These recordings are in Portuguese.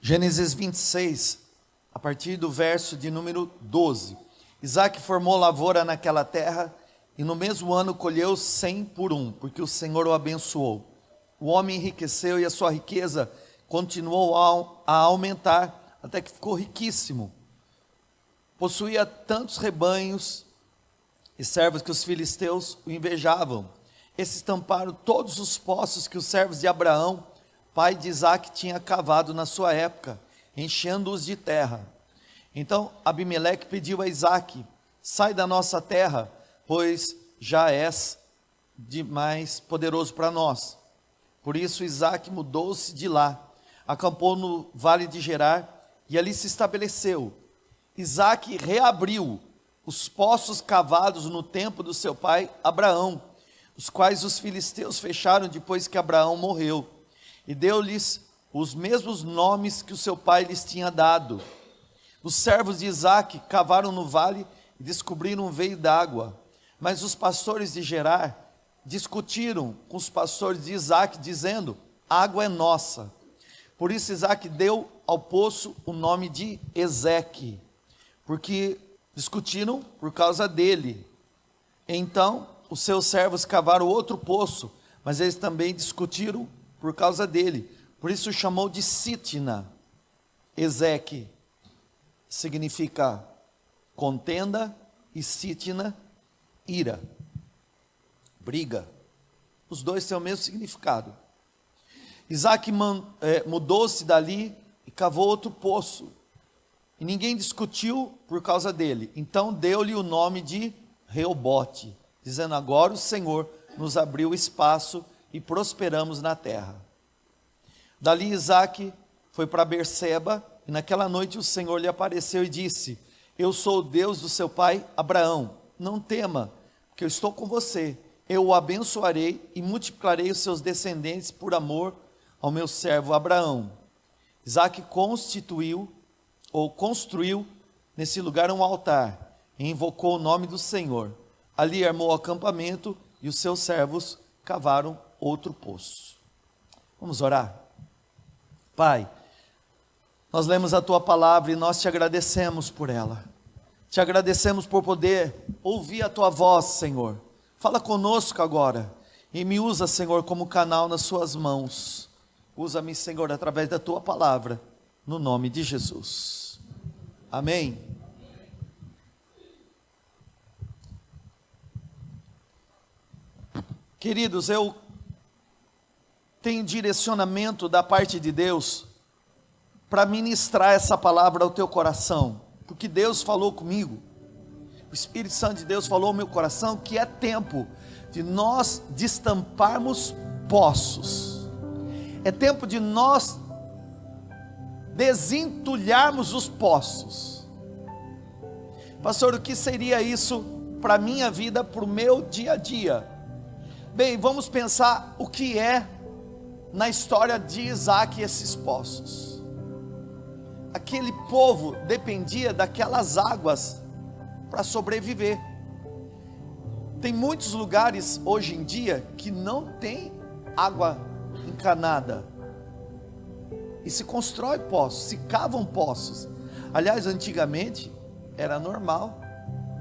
Gênesis 26, a partir do verso de número 12. Isaac formou lavoura naquela terra, e no mesmo ano colheu 100 por um, porque o Senhor o abençoou. O homem enriqueceu e a sua riqueza continuou a aumentar, até que ficou riquíssimo. Possuía tantos rebanhos e servos que os filisteus o invejavam. Esses tamparam todos os poços que os servos de Abraão, pai de Isaac, tinha cavado na sua época, enchendo-os de terra. Então Abimeleque pediu a Isaac: sai da nossa terra, pois já és demais poderoso para nós. Por isso Isaac mudou-se de lá, acampou no vale de Gerar e ali se estabeleceu. Isaac reabriu os poços cavados no tempo do seu pai Abraão, os quais os filisteus fecharam depois que Abraão morreu, e deu-lhes os mesmos nomes que o seu pai lhes tinha dado. Os servos de Isaac cavaram no vale e descobriram um veio d'água, mas os pastores de Gerar discutiram com os pastores de Isaac, dizendo: a água é nossa. Por isso Isaac deu ao poço o nome de Ezeque, porque discutiram por causa dele. Então os seus servos cavaram outro poço, mas eles também discutiram por causa dele. Por isso chamou de Sitna. Ezeque significa contenda e Sitna, ira, briga. Os dois têm o mesmo significado. Isaac mudou-se dali e cavou outro poço, e ninguém discutiu por causa dele. Então deu-lhe o nome de Reobote, dizendo: agora o Senhor nos abriu espaço e prosperamos na terra. Dali Isaac foi para Berseba, e naquela noite o Senhor lhe apareceu e disse: eu sou o Deus do seu pai Abraão, não tema, porque eu estou com você. Eu o abençoarei e multiplicarei os seus descendentes por amor ao meu servo Abraão. Isaac construiu nesse lugar um altar, e invocou o nome do Senhor. Ali armou o acampamento, e os seus servos cavaram outro poço. Vamos orar? Pai, nós lemos a tua palavra e nós te agradecemos por ela. Te agradecemos por poder ouvir a tua voz, Senhor. Fala conosco agora e me usa, Senhor, como canal nas suas mãos. Usa-me, Senhor, através da tua palavra, no nome de Jesus. Amém. Queridos, eu tenho direcionamento da parte de Deus para ministrar essa palavra ao teu coração, porque Deus falou comigo, o Espírito Santo de Deus falou ao meu coração que é tempo de nós destamparmos poços, é tempo de nós desentulharmos os poços. Pastor, o que seria isso para a minha vida, para o meu dia a dia? Bem, vamos pensar o que é na história de Isaac esses poços. Aquele povo dependia daquelas águas para sobreviver. Tem muitos lugares hoje em dia que não tem água encanada, e se constrói poços, se cavam poços. Aliás, antigamente era normal,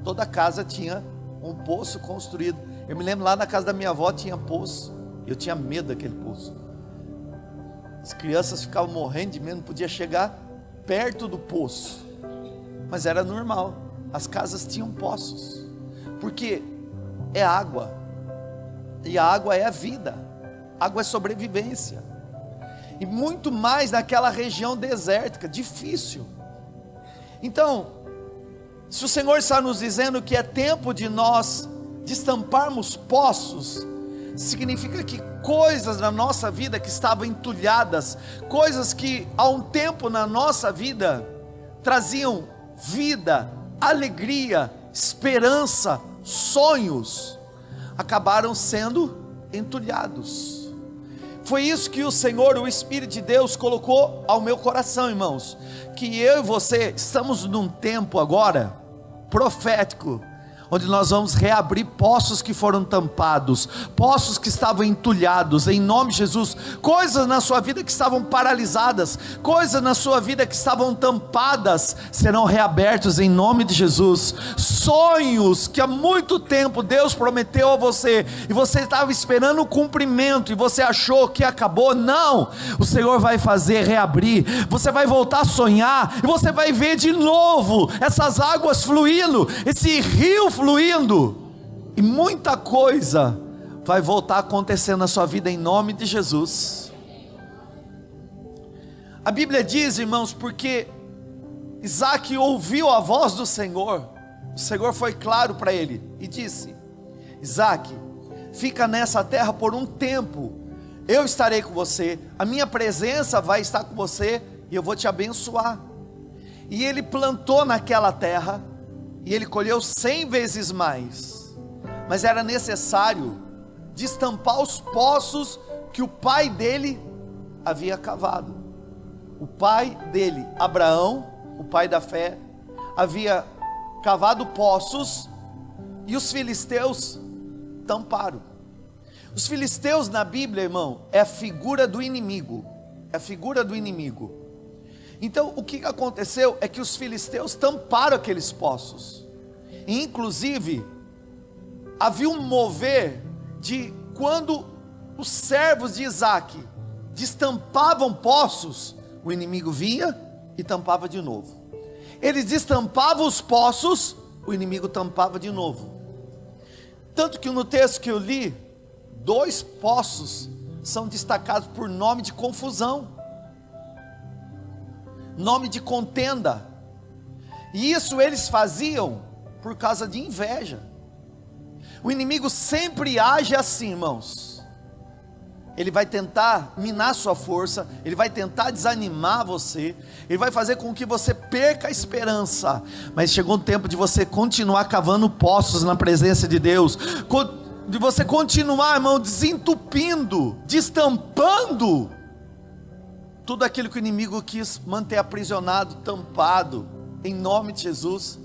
toda casa tinha um poço construído. Eu me lembro, lá na casa da minha avó tinha poço, eu tinha medo daquele poço. As crianças ficavam morrendo de medo, não podia chegar perto do poço, mas era normal, as casas tinham poços, porque é água, e a água é a vida, água é sobrevivência, e muito mais naquela região desértica, difícil. Então, se o Senhor está nos dizendo que é tempo de nós destamparmos poços, significa que coisas na nossa vida que estavam entulhadas, coisas que há um tempo na nossa vida traziam vida, alegria, esperança, sonhos, acabaram sendo entulhados. Foi isso que o Senhor, o Espírito de Deus, colocou ao meu coração, irmãos, que eu e você estamos num tempo agora profético, onde nós vamos reabrir poços que foram tampados, poços que estavam entulhados, em nome de Jesus. Coisas na sua vida que estavam paralisadas, coisas na sua vida que estavam tampadas, serão reabertos em nome de Jesus. Sonhos que há muito tempo Deus prometeu a você, e você estava esperando o cumprimento, e você achou que acabou. Não, o Senhor vai fazer reabrir, você vai voltar a sonhar, e você vai ver de novo essas águas fluindo, esse rio fluindo, e muita coisa vai voltar a acontecer na sua vida em nome de Jesus. A Bíblia diz, irmãos, porque Isaac ouviu a voz do Senhor, o Senhor foi claro para ele e disse: Isaac, fica nessa terra por um tempo, eu estarei com você, a minha presença vai estar com você, e eu vou te abençoar. E ele plantou naquela terra, e ele colheu 100 vezes mais, mas era necessário destampar os poços que o pai dele havia cavado. O pai dele, Abraão, o pai da fé, havia cavado poços, e os filisteus tamparam. Os filisteus na Bíblia, irmão, é a figura do inimigo, é a figura do inimigo. Então o que aconteceu é que os filisteus tamparam aqueles poços, e inclusive havia um mover de quando os servos de Isaac destampavam poços, o inimigo vinha e tampava de novo. Eles destampavam os poços, o inimigo tampava de novo. Tanto que no texto que eu li, 2 poços são destacados por nome de confusão, nome de contenda, e isso eles faziam por causa de inveja. O inimigo sempre age assim, irmãos. Ele vai tentar minar sua força, ele vai tentar desanimar você, ele vai fazer com que você perca a esperança. Mas chegou o tempo de você continuar cavando poços na presença de Deus, de você continuar, irmão, desentupindo, destampando tudo aquilo que o inimigo quis manter aprisionado, tampado, em nome de Jesus.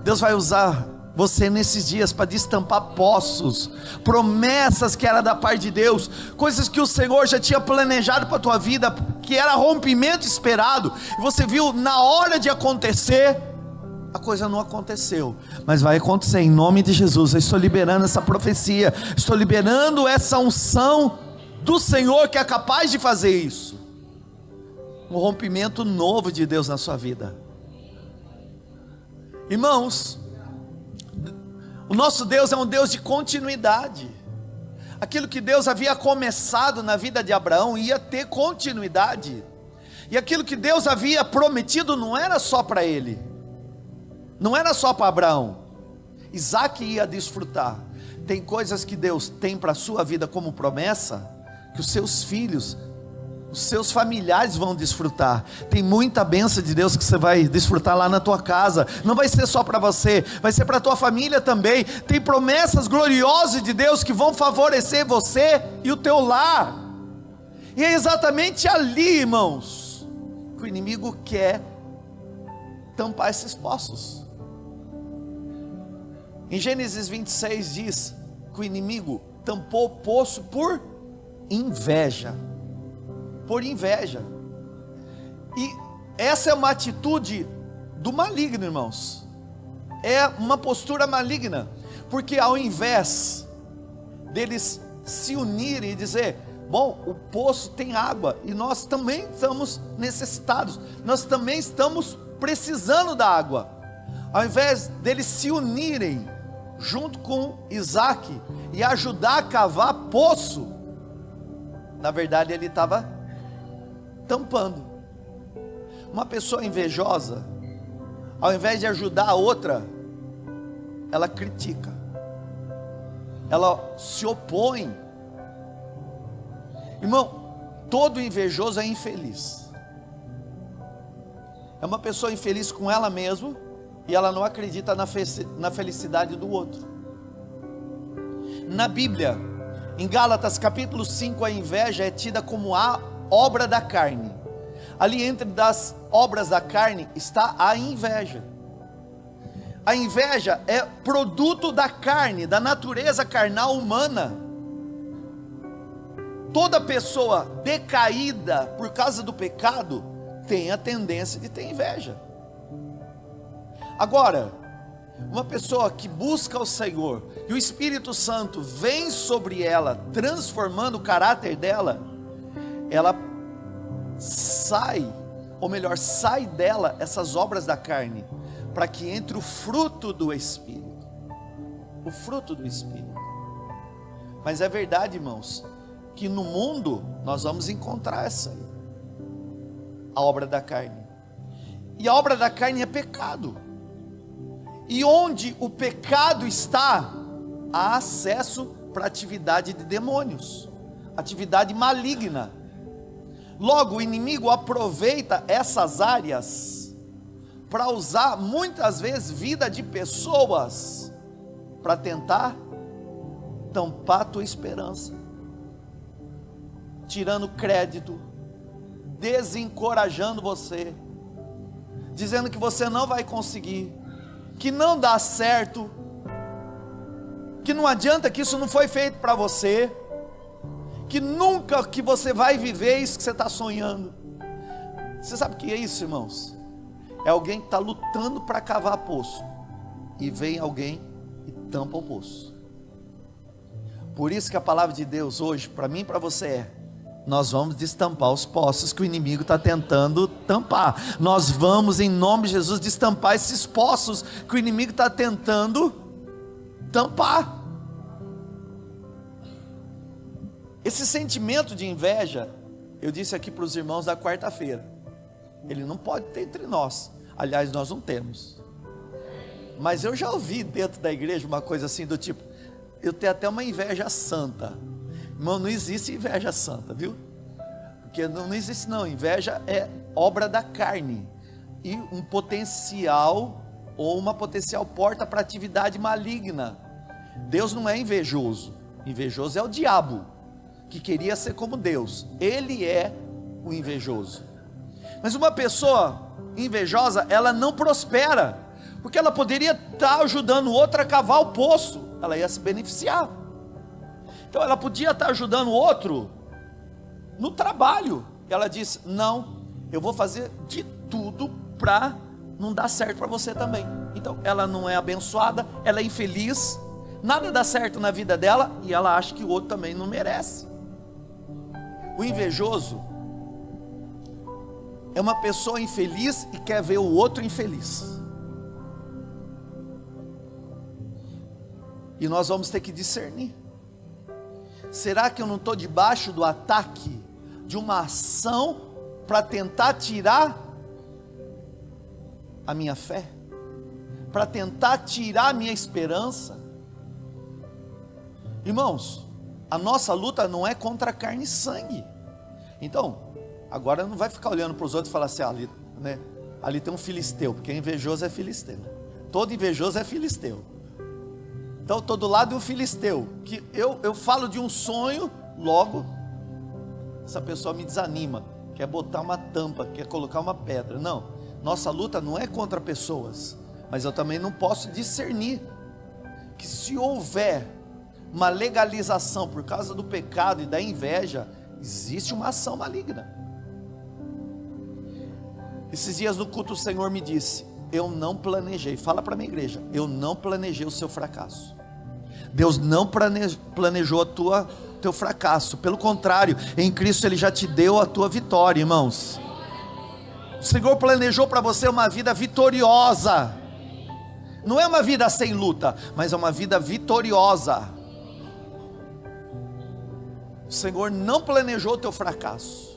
Deus vai usar você nesses dias para destampar poços, promessas que era da parte de Deus, coisas que o Senhor já tinha planejado para a tua vida, que era rompimento esperado, e você viu na hora de acontecer, a coisa não aconteceu, mas vai acontecer em nome de Jesus. Eu estou liberando essa profecia, estou liberando essa unção do Senhor que é capaz de fazer isso, um rompimento novo de Deus na sua vida. Irmãos, o nosso Deus é um Deus de continuidade. Aquilo que Deus havia começado na vida de Abraão ia ter continuidade, e aquilo que Deus havia prometido não era só para ele, não era só para Abraão. Isaac ia desfrutar. Tem coisas que Deus tem para a sua vida como promessa, que os seus filhos, os seus familiares vão desfrutar. Tem muita bênção de Deus que você vai desfrutar lá na tua casa. Não vai ser só para você, vai ser para a tua família também. Tem promessas gloriosas de Deus que vão favorecer você e o teu lar. E é exatamente ali, irmãos, que o inimigo quer tampar esses poços. Em Gênesis 26 diz que o inimigo tampou o poço por inveja. Por inveja. E essa é uma atitude do maligno, irmãos. É uma postura maligna, porque ao invés deles se unirem e dizer: bom, o poço tem água e nós também estamos necessitados, nós também estamos precisando da água, ao invés deles se unirem junto com Isaac e ajudar a cavar poço, na verdade ele estava tampando. Uma pessoa invejosa, ao invés de ajudar a outra, ela critica, ela se opõe. Irmão, todo invejoso é infeliz, é uma pessoa infeliz com ela mesma, e ela não acredita na felicidade do outro. Na Bíblia, em Gálatas capítulo 5, a inveja é tida como a obra da carne. Ali entre das obras da carne está a inveja. A inveja é produto da carne, da natureza carnal humana. Toda pessoa decaída por causa do pecado tem a tendência de ter inveja. Agora, uma pessoa que busca o Senhor e o Espírito Santo vem sobre ela, transformando o caráter dela, ela sai, ou melhor, sai dela essas obras da carne, para que entre o fruto do Espírito. O fruto do Espírito. Mas é verdade, irmãos, que no mundo nós vamos encontrar a obra da carne. E a obra da carne é pecado. E onde o pecado está, há acesso para atividade de demônios, atividade maligna. Logo, o inimigo aproveita essas áreas para usar muitas vezes vida de pessoas para tentar tampar a tua esperança, tirando crédito, desencorajando você, dizendo que você não vai conseguir, que não dá certo, que não adianta, que isso não foi feito para você, que nunca que você vai viver isso que você está sonhando. Você sabe o que é isso, irmãos? É alguém que está lutando para cavar poço, e vem alguém e tampa o poço. Por isso que a palavra de Deus hoje, para mim e para você é: nós vamos destampar os poços que o inimigo está tentando tampar. Nós vamos, em nome de Jesus, destampar esses poços que o inimigo está tentando tampar. Esse sentimento de inveja, eu disse aqui para os irmãos da quarta-feira, ele não pode ter entre nós. Aliás, nós não temos. Mas eu já ouvi dentro da igreja uma coisa assim do tipo: eu tenho até uma inveja santa. Irmão, não existe inveja santa, viu? Porque não existe não, inveja é obra da carne, e um potencial, ou uma potencial porta para atividade maligna. Deus não é invejoso, invejoso é o diabo, que queria ser como Deus, ele é o invejoso. Mas uma pessoa invejosa, ela não prospera, porque ela poderia estar ajudando outra a cavar o poço, ela ia se beneficiar. Então ela podia estar ajudando o outro no trabalho. Ela disse: não, eu vou fazer de tudo para não dar certo para você também. Então ela não é abençoada, ela é infeliz, nada dá certo na vida dela, e ela acha que o outro também não merece. O invejoso é uma pessoa infeliz e quer ver o outro infeliz. E nós vamos ter que discernir. Será que eu não estou debaixo do ataque de uma ação para tentar tirar a minha fé? Para tentar tirar a minha esperança? Irmãos, a nossa luta não é contra carne e sangue. Então, agora não vai ficar olhando para os outros e falar assim: ali tem um filisteu, porque invejoso é filisteu. Todo invejoso é filisteu. Então estou do lado de um filisteu, que eu falo de um sonho, logo essa pessoa me desanima, quer botar uma tampa, quer colocar uma pedra. Não, nossa luta não é contra pessoas, mas eu também não posso discernir que se houver uma legalização por causa do pecado e da inveja, existe uma ação maligna. Esses dias no culto o Senhor me disse: eu não planejei, fala para a minha igreja, eu não planejei o seu fracasso. Deus não planejou teu fracasso, pelo contrário, em Cristo Ele já te deu a tua vitória, irmãos. O Senhor planejou para você uma vida vitoriosa, não é uma vida sem luta, mas é uma vida vitoriosa. O Senhor não planejou o teu fracasso.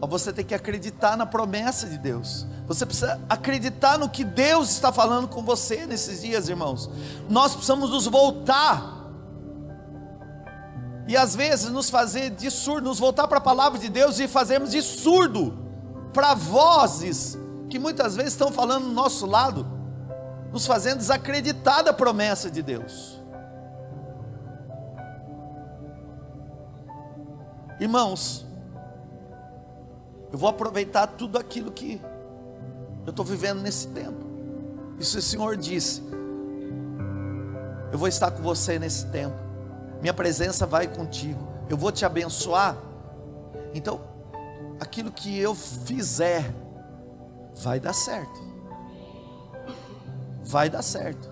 Você tem que acreditar na promessa de Deus. Você precisa acreditar no que Deus está falando com você nesses dias, irmãos. Nós precisamos nos voltar, e às vezes nos fazer de surdo, nos voltar para a palavra de Deus e fazermos de surdo para vozes que muitas vezes estão falando do nosso lado, nos fazendo desacreditar da promessa de Deus. Irmãos, eu vou aproveitar tudo aquilo que Eu estou vivendo nesse tempo. Isso o Senhor disse. Eu vou estar com você nesse tempo. Minha presença vai contigo. Eu vou te abençoar. Então, aquilo que eu fizer, vai dar certo. Vai dar certo.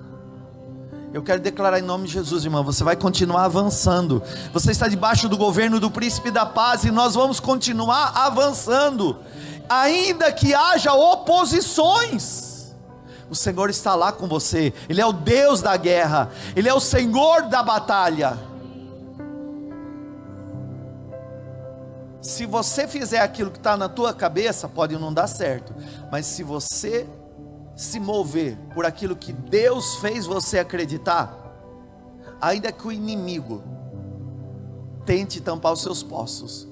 Eu quero declarar em nome de Jesus, irmão, você vai continuar avançando. Você está debaixo do governo do príncipe da paz, e nós vamos continuar avançando, ainda que haja oposições. O Senhor está lá com você. Ele é o Deus da guerra, Ele é o Senhor da batalha. Se você fizer aquilo que está na tua cabeça, pode não dar certo, mas se você se mover por aquilo que Deus fez você acreditar, ainda que o inimigo tente tampar os seus poços,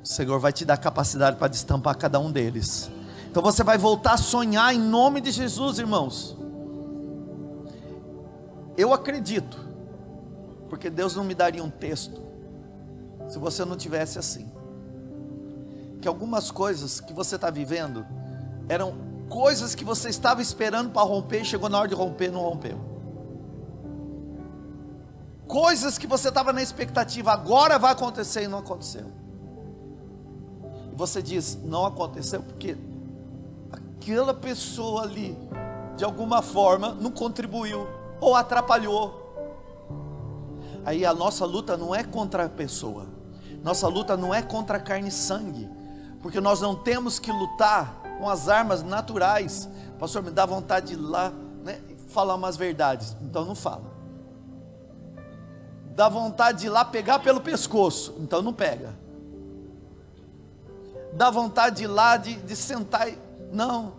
o Senhor vai te dar capacidade para destampar cada um deles. Então você vai voltar a sonhar em nome de Jesus, irmãos. Eu acredito, porque Deus não me daria um texto se você não tivesse assim, que algumas coisas que você está vivendo eram coisas que você estava esperando para romper, chegou na hora de romper, não rompeu. Coisas que você estava na expectativa, agora vai acontecer, e não aconteceu. E você diz, não aconteceu porque aquela pessoa ali, de alguma forma, não contribuiu, ou atrapalhou. Aí a nossa luta não é contra a pessoa, nossa luta não é contra a carne e sangue, porque nós não temos que lutar com as armas naturais. Pastor, me dá vontade de ir lá, né, falar umas verdades, então não fala. Dá vontade de ir lá pegar pelo pescoço, então não pega. Dá vontade de ir lá, de sentar e... não.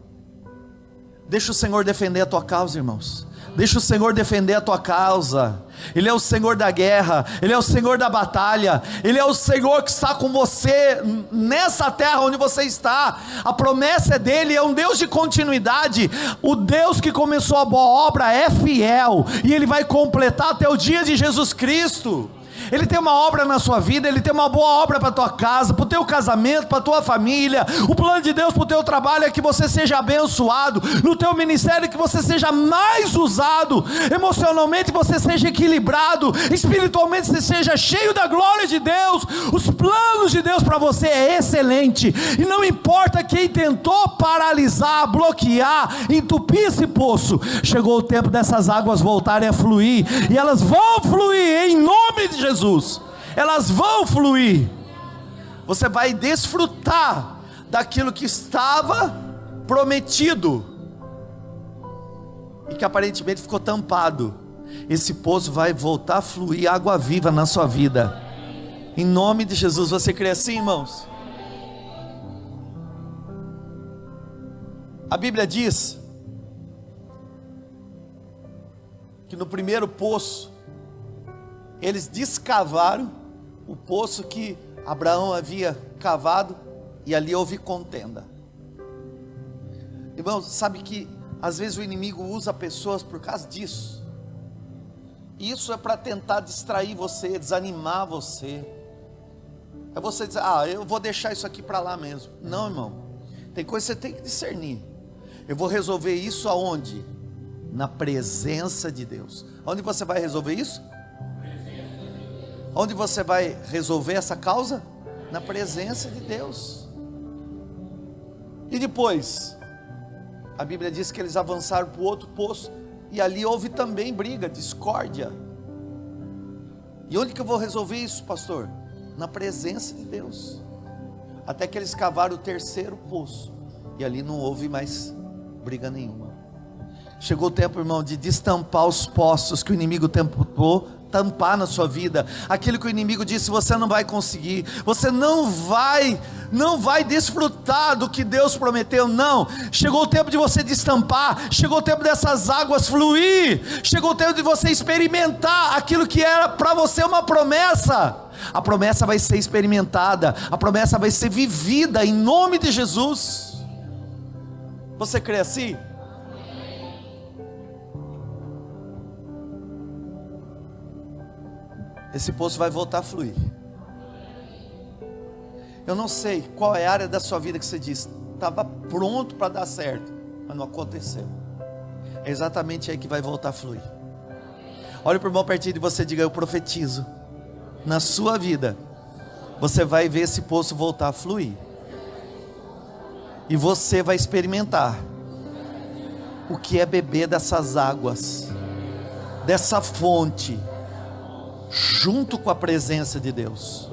Deixa o Senhor defender a tua causa, irmãos. Deixa o Senhor defender a tua causa. Ele é o Senhor da guerra, Ele é o Senhor da batalha, Ele é o Senhor que está com você nessa terra onde você está. A promessa é dEle, é um Deus de continuidade. O Deus que começou a boa obra é fiel, e Ele vai completar até o dia de Jesus Cristo. Ele tem uma obra na sua vida, Ele tem uma boa obra para a tua casa, para o teu casamento, para a tua família. O plano de Deus para o teu trabalho é que você seja abençoado, no teu ministério que você seja mais usado, emocionalmente você seja equilibrado, espiritualmente você seja cheio da glória de Deus. Os planos de Deus para você é excelente, e não importa quem tentou paralisar, bloquear, entupir esse poço, chegou o tempo dessas águas voltarem a fluir, e elas vão fluir em nome de Jesus. Elas vão fluir. Você vai desfrutar daquilo que estava prometido e que aparentemente ficou tampado. Esse poço vai voltar a fluir água viva na sua vida, em nome de Jesus. Você crê assim, irmãos? A Bíblia diz que no primeiro poço eles descavaram o poço que Abraão havia cavado, e ali houve contenda. Irmãos, sabe que às vezes o inimigo usa pessoas por causa disso. Isso é para tentar distrair você, desanimar você. É você dizer, eu vou deixar isso aqui para lá mesmo. Não, irmão, tem coisa que você tem que discernir. Eu vou resolver isso aonde? Na presença de Deus. Onde você vai resolver isso? Onde você vai resolver essa causa? Na presença de Deus. E depois, a Bíblia diz que eles avançaram para o outro poço, e ali houve também briga, discórdia. E onde que eu vou resolver isso, pastor? Na presença de Deus. Até que eles cavaram o terceiro poço, e ali não houve mais briga nenhuma. Chegou o tempo, irmão, de destampar os poços que o inimigo tentou tampar na sua vida. Aquilo que o inimigo disse, você não vai conseguir, você não vai desfrutar do que Deus prometeu. Não, chegou o tempo de você destampar, chegou o tempo dessas águas fluir, chegou o tempo de você experimentar aquilo que era para você uma promessa. A promessa vai ser experimentada, a promessa vai ser vivida em nome de Jesus. Você crê assim? Esse poço vai voltar a fluir. Eu não sei qual é a área da sua vida que você diz, estava pronto para dar certo, mas não aconteceu. É exatamente aí que vai voltar a fluir. Olha para o irmão pertinho de você e diga: eu profetizo, na sua vida, você vai ver esse poço voltar a fluir. E você vai experimentar o que é beber dessas águas, dessa fonte, junto com a presença de Deus.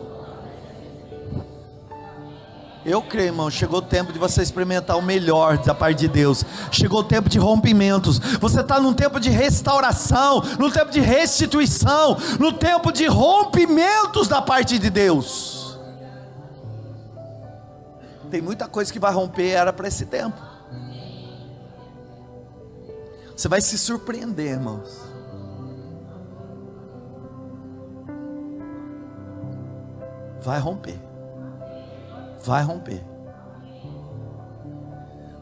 Eu creio, irmão, chegou o tempo de você experimentar o melhor da parte de Deus. Chegou o tempo de rompimentos. Você está num tempo de restauração, num tempo de restituição, no tempo de rompimentos da parte de Deus. Tem muita coisa que vai romper, era para esse tempo. Você vai se surpreender, irmãos. Vai romper. Vai romper.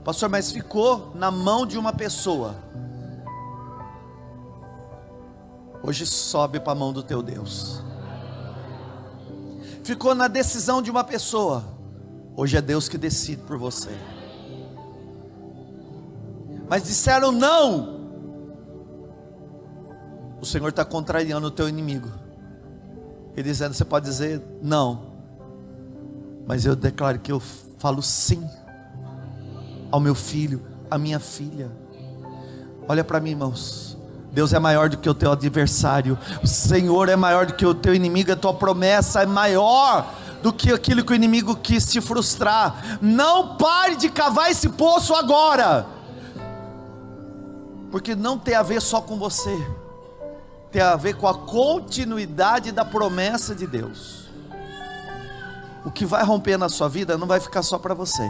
Pastor, mas ficou na mão de uma pessoa. Hoje sobe para a mão do teu Deus. Ficou na decisão de uma pessoa. Hoje é Deus que decide por você. Mas disseram não. O Senhor está contrariando o teu inimigo. Ele dizendo: você pode dizer não, mas eu declaro que eu falo sim ao meu filho, à minha filha. Olha para mim, irmãos. Deus é maior do que o teu adversário. O Senhor é maior do que o teu inimigo. A tua promessa é maior do que aquilo que o inimigo quis te frustrar. Não pare de cavar esse poço agora, porque não tem a ver só com você, tem a ver com a continuidade da promessa de Deus. O que vai romper na sua vida não vai ficar só para você,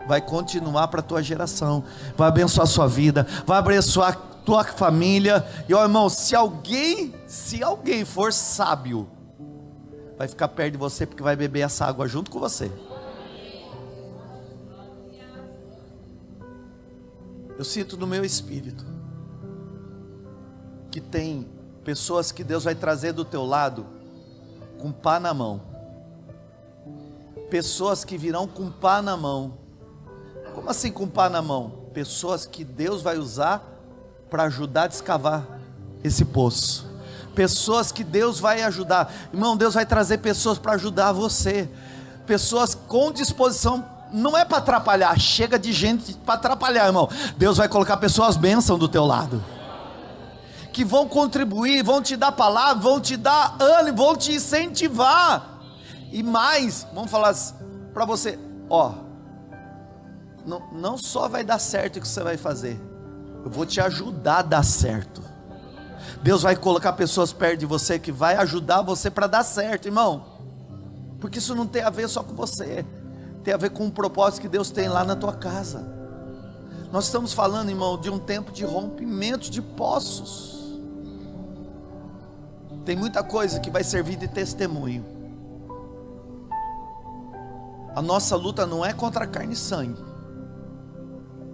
vai continuar para a tua geração, vai abençoar a sua vida, vai abençoar a tua família. E ó, irmão, se alguém for sábio, vai ficar perto de você, porque vai beber essa água junto com você. Eu sinto no meu espírito que tem pessoas que Deus vai trazer do teu lado com pá na mão. Pessoas que virão com pá na mão. Como assim com pá na mão? Pessoas que Deus vai usar para ajudar a descavar esse poço. Pessoas que Deus vai ajudar. Irmão, Deus vai trazer pessoas para ajudar você. Pessoas com disposição. Não é para atrapalhar. Chega de gente para atrapalhar, irmão. Deus vai colocar pessoas bênção do teu lado, que vão contribuir, vão te dar palavra, vão te dar ânimo, vão te incentivar. E mais, vamos falar para você, ó, não só vai dar certo o que você vai fazer, eu vou te ajudar a dar certo. Deus vai colocar pessoas perto de você que vai ajudar você para dar certo, irmão. Porque isso não tem a ver só com você, tem a ver com o propósito que Deus tem lá na tua casa. Nós estamos falando, irmão, de um tempo de rompimento de poços. Tem muita coisa que vai servir de testemunho. A nossa luta não é contra carne e sangue.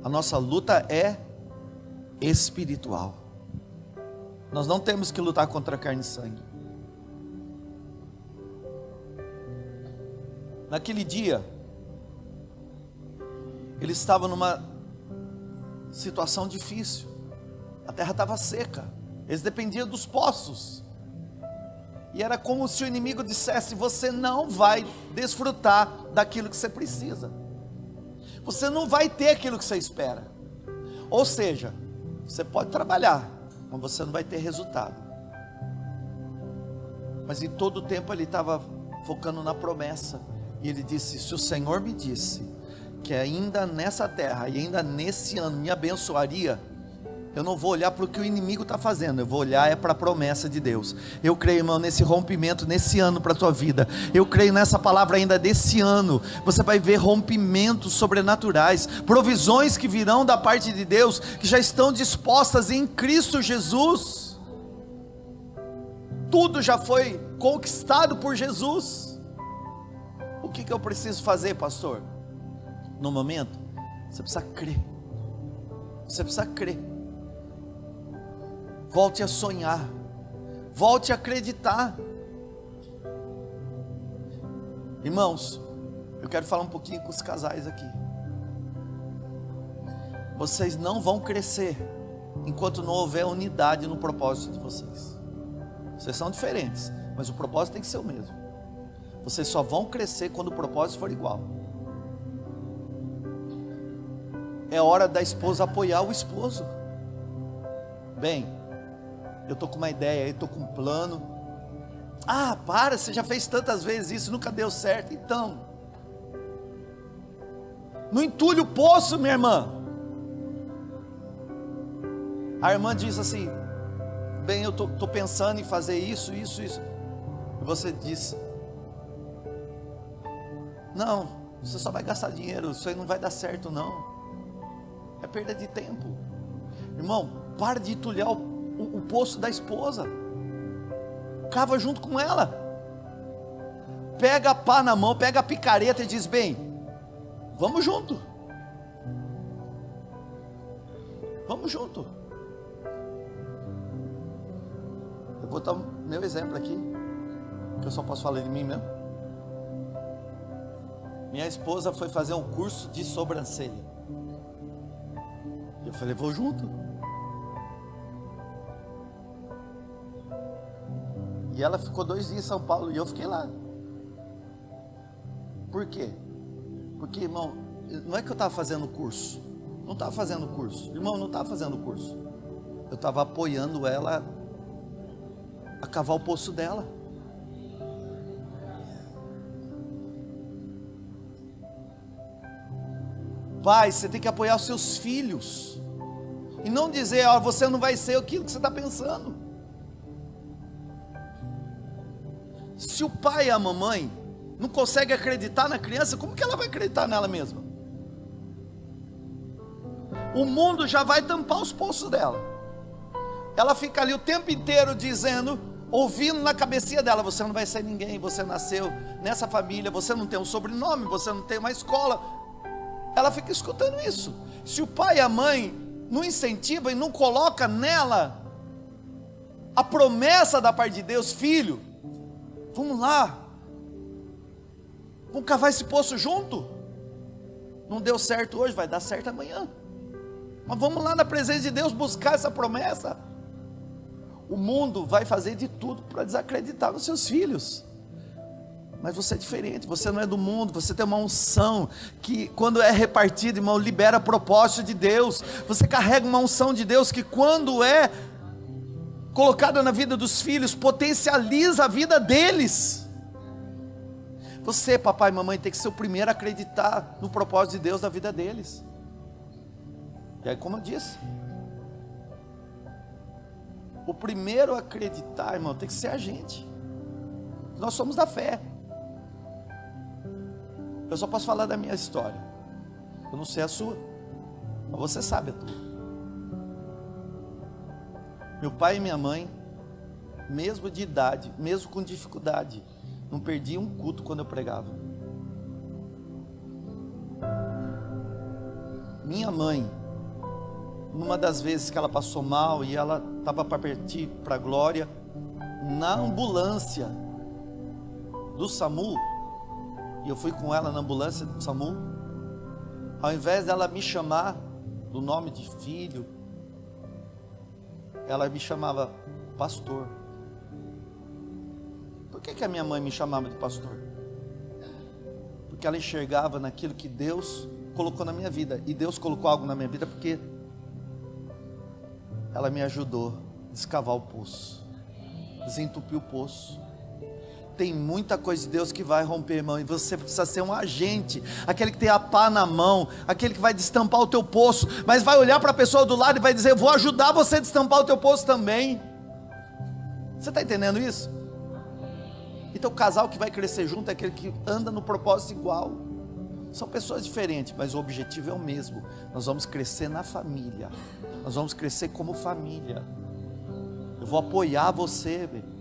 A nossa luta é espiritual. Nós não temos que lutar contra carne e sangue. Naquele dia, eles estavam numa situação difícil. A terra estava seca. Eles dependiam dos poços. E era como se o inimigo dissesse: você não vai desfrutar daquilo que você precisa. Você não vai ter aquilo que você espera. Ou seja, você pode trabalhar, mas você não vai ter resultado. Mas em todo o tempo ele estava focando na promessa. E ele disse: se o Senhor me disse que ainda nessa terra e ainda nesse ano me abençoaria, eu não vou olhar para o que o inimigo está fazendo, eu vou olhar para a promessa de Deus. Eu creio, irmão, nesse rompimento, nesse ano para a tua vida. Eu creio nessa palavra ainda desse ano. Você vai ver rompimentos sobrenaturais, provisões que virão da parte de Deus, que já estão dispostas em Cristo Jesus. Tudo já foi conquistado por Jesus. O que eu preciso fazer, pastor? No momento, você precisa crer. Você precisa crer. Volte a sonhar, volte a acreditar. Irmãos, eu quero falar um pouquinho com os casais aqui. Vocês não vão crescer enquanto não houver unidade no propósito de vocês. Vocês são diferentes, mas o propósito tem que ser o mesmo. Vocês só vão crescer quando o propósito for igual. É hora da esposa apoiar o esposo. Bem, eu estou com uma ideia, eu estou com um plano. Ah, para, você já fez tantas vezes isso, nunca deu certo. Então, não entulhe o poço, minha irmã. A irmã diz assim: bem, eu estou pensando em fazer isso. E você diz: não, você só vai gastar dinheiro, isso aí não vai dar certo não. É perda de tempo. Irmão, para de entulhar o poço da esposa. Cava junto com ela. Pega a pá na mão, pega a picareta e diz: bem, vamos junto. Vamos junto. Eu vou dar o meu exemplo aqui, que eu só posso falar de mim mesmo. Minha esposa foi fazer um curso de sobrancelha. Eu falei: vou junto. E ela ficou 2 dias em São Paulo e eu fiquei lá. Por quê? Porque, irmão, não é que eu estava fazendo curso. Não estava fazendo curso. Irmão, não estava fazendo curso. Eu estava apoiando ela a cavar o poço dela. Pai, você tem que apoiar os seus filhos. E não dizer: ó, você não vai ser aquilo que você está pensando. Se o pai e a mamãe não conseguem acreditar na criança, como que ela vai acreditar nela mesma? O mundo já vai tampar os poços dela. Ela fica ali o tempo inteiro dizendo, ouvindo na cabecinha dela: você não vai ser ninguém, você nasceu nessa família, você não tem um sobrenome, você não tem uma escola. Ela fica escutando isso. Se o pai e a mãe não incentivam e não colocam nela a promessa da parte de Deus: filho, vamos lá, vamos cavar esse poço junto. Não deu certo hoje, vai dar certo amanhã. Mas vamos lá na presença de Deus buscar essa promessa. O mundo vai fazer de tudo para desacreditar nos seus filhos. Mas você é diferente, você não é do mundo, você tem uma unção que, quando é repartida, irmão, libera propósito de Deus. Você carrega uma unção de Deus que, quando é colocada na vida dos filhos, potencializa a vida deles. Você, papai e mamãe, tem que ser o primeiro a acreditar no propósito de Deus na vida deles. E aí, como eu disse, o primeiro a acreditar, irmão, tem que ser a gente. Nós somos da fé. Eu só posso falar da minha história. Eu não sei a sua, mas você sabe a tua. Meu pai e minha mãe, mesmo de idade, mesmo com dificuldade, não perdiam um culto quando eu pregava. Minha mãe, numa das vezes que ela passou mal e ela estava para partir para a glória, na ambulância do SAMU, e eu fui com ela na ambulância do SAMU, ao invés dela me chamar do nome de filho, ela me chamava pastor. Por que a minha mãe me chamava de pastor? Porque ela enxergava naquilo que Deus colocou na minha vida, e Deus colocou algo na minha vida porque ela me ajudou a escavar o poço, desentupir o poço. Tem muita coisa de Deus que vai romper, irmão, e você precisa ser um agente, aquele que tem a pá na mão, aquele que vai destampar o teu poço, mas vai olhar para a pessoa do lado e vai dizer: eu vou ajudar você a destampar o teu poço também. Você está entendendo isso? Então o casal que vai crescer junto é aquele que anda no propósito igual. São pessoas diferentes, mas o objetivo é o mesmo. Nós vamos crescer na família, nós vamos crescer como família. Eu vou apoiar você, velho.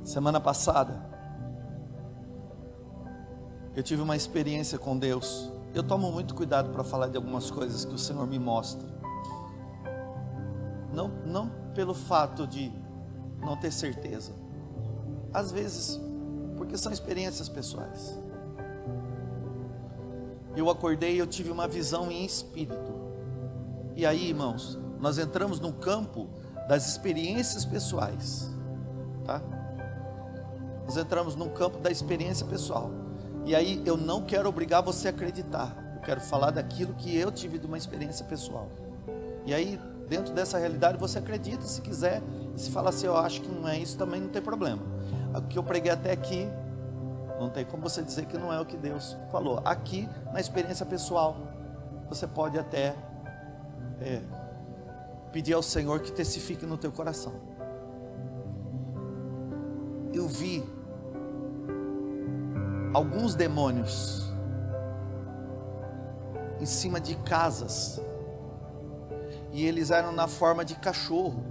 Semana passada, eu tive uma experiência com Deus. Eu tomo muito cuidado para falar de algumas coisas que o Senhor me mostra. Não pelo fato de não ter certeza, às vezes, porque são experiências pessoais. Eu acordei e eu tive uma visão em espírito. E aí, irmãos, nós entramos no campo das experiências pessoais, tá? Nós entramos no campo da experiência pessoal. E aí eu não quero obrigar você a acreditar. Eu quero falar daquilo que eu tive de uma experiência pessoal. E aí, dentro dessa realidade, você acredita se quiser. E se falar assim, eu acho que não é isso, também não tem problema. O que eu preguei até aqui, não tem como você dizer que não é o que Deus falou. Aqui, na experiência pessoal, você pode até pedir ao Senhor que testifique no teu coração. Eu vi alguns demônios em cima de casas, e eles eram na forma de cachorro,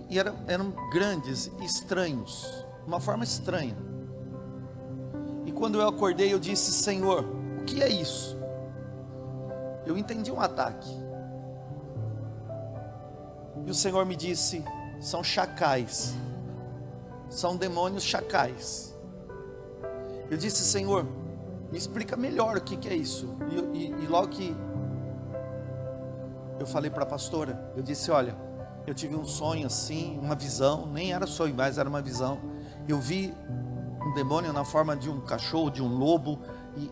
e eram grandes e estranhos, uma forma estranha. E quando eu acordei, eu disse: Senhor, o que é isso? Eu entendi um ataque. E o Senhor me disse: são chacais, são demônios chacais. Eu disse: Senhor, me explica melhor o que é isso. E logo que eu falei para a pastora, eu disse: olha, eu tive um sonho assim, uma visão, nem era sonho, mas era uma visão. Eu vi um demônio na forma de um cachorro, de um lobo,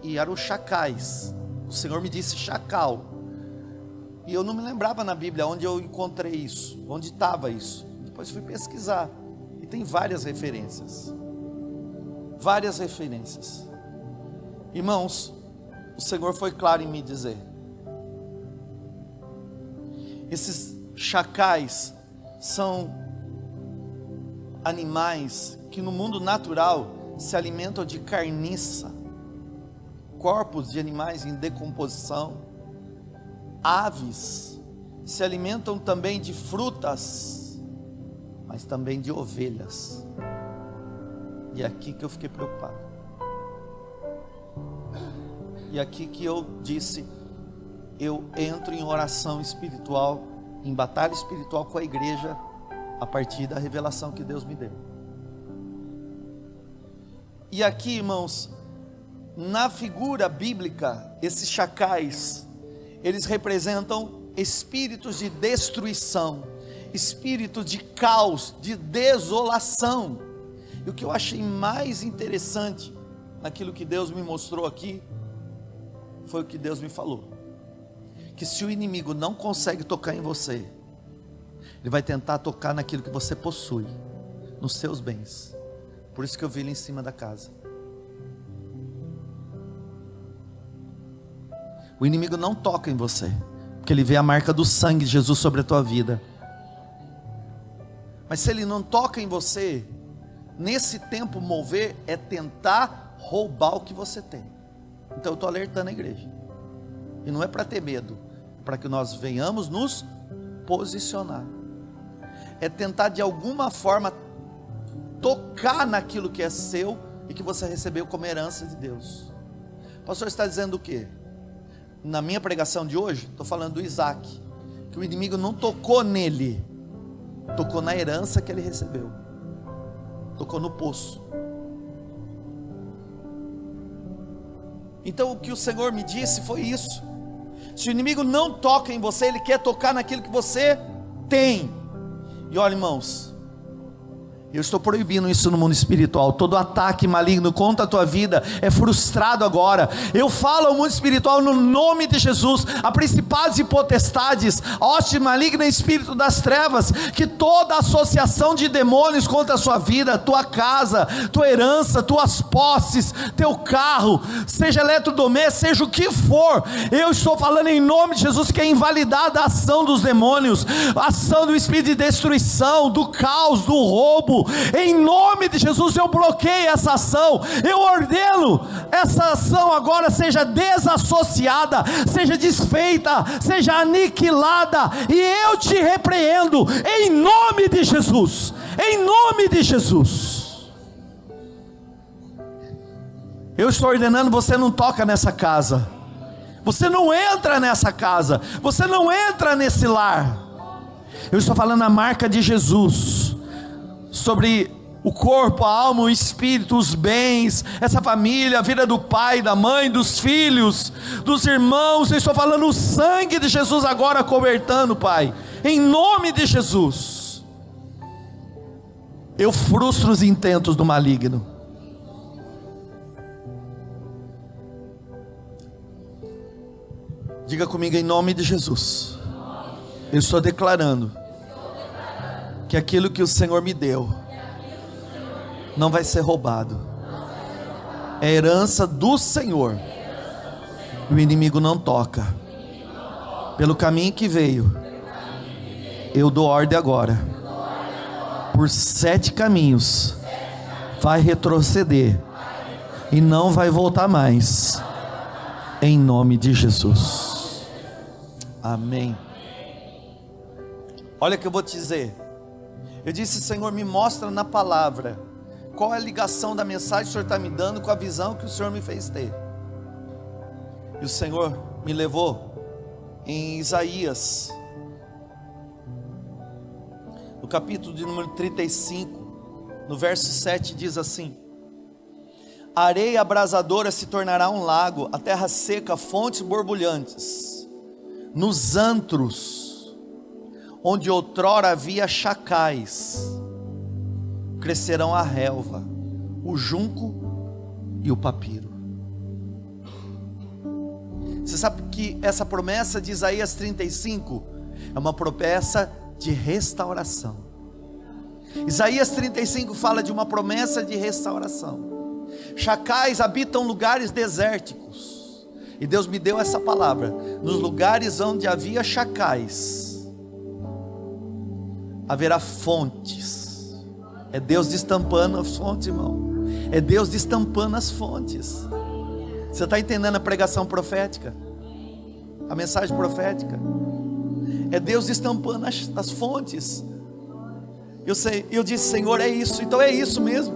e eram chacais. O Senhor me disse chacal. E eu não me lembrava na Bíblia onde eu encontrei isso, onde estava isso. Depois fui pesquisar, e tem várias referências. Várias referências. Irmãos, o Senhor foi claro em me dizer: esses chacais são animais que no mundo natural se alimentam de carniça, corpos de animais em decomposição. Aves se alimentam também de frutas, mas também de ovelhas. E é aqui que eu fiquei preocupado. E é aqui que eu disse: eu entro em oração espiritual, em batalha espiritual com a igreja, a partir da revelação que Deus me deu. E aqui, irmãos, na figura bíblica, esses chacais, eles representam espíritos de destruição, espíritos de caos, de desolação. E o que eu achei mais interessante naquilo que Deus me mostrou aqui, foi o que Deus me falou: que se o inimigo não consegue tocar em você, ele vai tentar tocar naquilo que você possui, nos seus bens. Por isso que eu vi ele em cima da casa. O inimigo não toca em você, porque ele vê a marca do sangue de Jesus sobre a tua vida. Mas se ele não toca em você, nesse tempo mover é tentar roubar o que você tem. Então eu estou alertando a igreja, e não é para ter medo, para que nós venhamos nos posicionar. É tentar de alguma forma tocar naquilo que é seu e que você recebeu como herança de Deus. O pastor está dizendo o quê? Na minha pregação de hoje, estou falando do Isaac, que o inimigo não tocou nele, tocou na herança que ele recebeu, tocou no poço. Então o que o Senhor me disse foi isso: se o inimigo não toca em você, ele quer tocar naquilo que você tem. E olha, irmãos, eu estou proibindo isso no mundo espiritual. Todo ataque maligno contra a tua vida é frustrado agora. Eu falo ao mundo espiritual no nome de Jesus, a principados e potestades, hoste maligna e espírito das trevas, que toda associação de demônios contra a sua vida, tua casa, tua herança, tuas posses, teu carro, seja eletrodoméstico, seja o que for, eu estou falando em nome de Jesus que é invalidada a ação dos demônios, a ação do espírito de destruição, do caos, do roubo. Em nome de Jesus eu bloqueio essa ação, eu ordeno essa ação agora seja desassociada, seja desfeita, seja aniquilada, e eu te repreendo em nome de Jesus, em nome de Jesus. Eu estou ordenando: você não toca nessa casa, você não entra nessa casa, você não entra nesse lar. Eu estou falando a marca de Jesus sobre o corpo, a alma, o espírito, os bens, essa família, a vida do pai, da mãe, dos filhos, dos irmãos. Eu estou falando o sangue de Jesus agora cobertando, Pai, em nome de Jesus. Eu frustro os intentos do maligno. Diga comigo, em nome de Jesus. Eu estou declarando que aquilo que o Senhor me deu não vai ser roubado. É herança do Senhor. O inimigo não toca. Pelo caminho que veio, eu dou ordem agora. Por 7 caminhos vai retroceder e não vai voltar mais. Em nome de Jesus. Amém. Olha o que eu vou te dizer. Eu disse: Senhor, me mostra na palavra qual é a ligação da mensagem que o Senhor está me dando com a visão que o Senhor me fez ter. E o Senhor me levou em Isaías, no capítulo de número 35, no verso 7, diz assim: a areia abrasadora se tornará um lago, a terra seca, fontes borbulhantes. Nos antros, onde outrora havia chacais, crescerão a relva, o junco e o papiro. Você sabe que essa promessa de Isaías 35 é uma promessa de restauração. Isaías 35 fala de uma promessa de restauração. Chacais habitam lugares desérticos, e Deus me deu essa palavra. Nos lugares onde havia chacais haverá fontes. É Deus destampando as fontes, irmão. É Deus destampando as fontes. Você está entendendo a pregação profética? A mensagem profética? É Deus destampando as fontes. Eu disse: Senhor, é isso. Então é isso mesmo.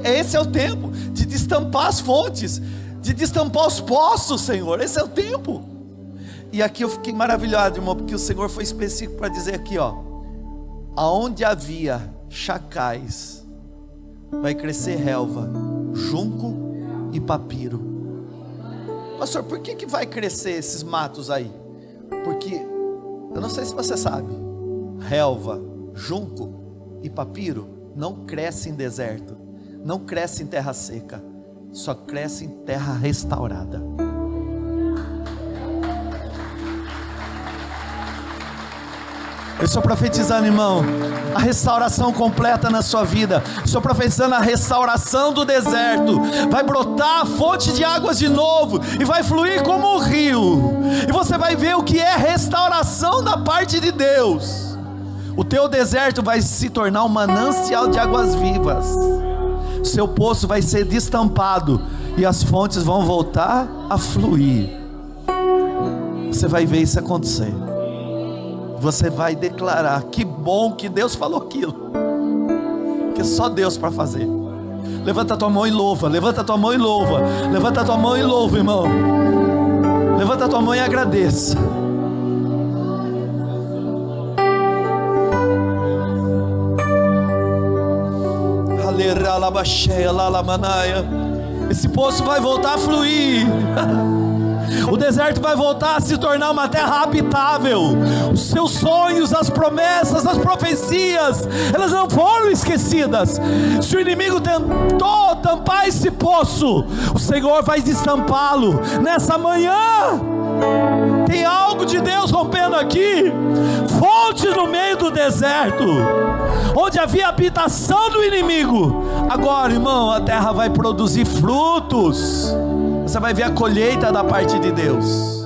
Esse é o tempo de destampar as fontes, de destampar os poços, Senhor. Esse é o tempo. E aqui eu fiquei maravilhado, irmão, porque o Senhor foi específico para dizer aqui, ó: aonde havia chacais, vai crescer relva, junco e papiro. Pastor, por que vai crescer esses matos aí? Porque, eu não sei se você sabe, relva, junco e papiro não cresce em deserto, não cresce em terra seca, só cresce em terra restaurada. Eu estou profetizando, irmão, a restauração completa na sua vida. Estou profetizando a restauração do deserto. Vai brotar a fonte de águas de novo, e vai fluir como um rio, e você vai ver o que é restauração da parte de Deus. O teu deserto vai se tornar um manancial de águas vivas. Seu poço vai ser destampado, e as fontes vão voltar a fluir. Você vai ver isso acontecer. Você vai declarar: que bom que Deus falou aquilo, que só Deus para fazer. Levanta a tua mão e louva. Levanta a tua mão e louva. Levanta a tua mão e louva, irmão. Levanta a tua mão e agradeça. Esse poço vai voltar a fluir. O deserto vai voltar a se tornar uma terra habitável. Os seus sonhos, as promessas, as profecias, elas não foram esquecidas. Se o inimigo tentou tampar esse poço, o Senhor vai destampá-lo. Nessa manhã tem algo de Deus rompendo aqui. Fontes no meio do deserto, onde havia habitação do inimigo. Agora, irmão, a terra vai produzir frutos. Você vai ver a colheita da parte de Deus.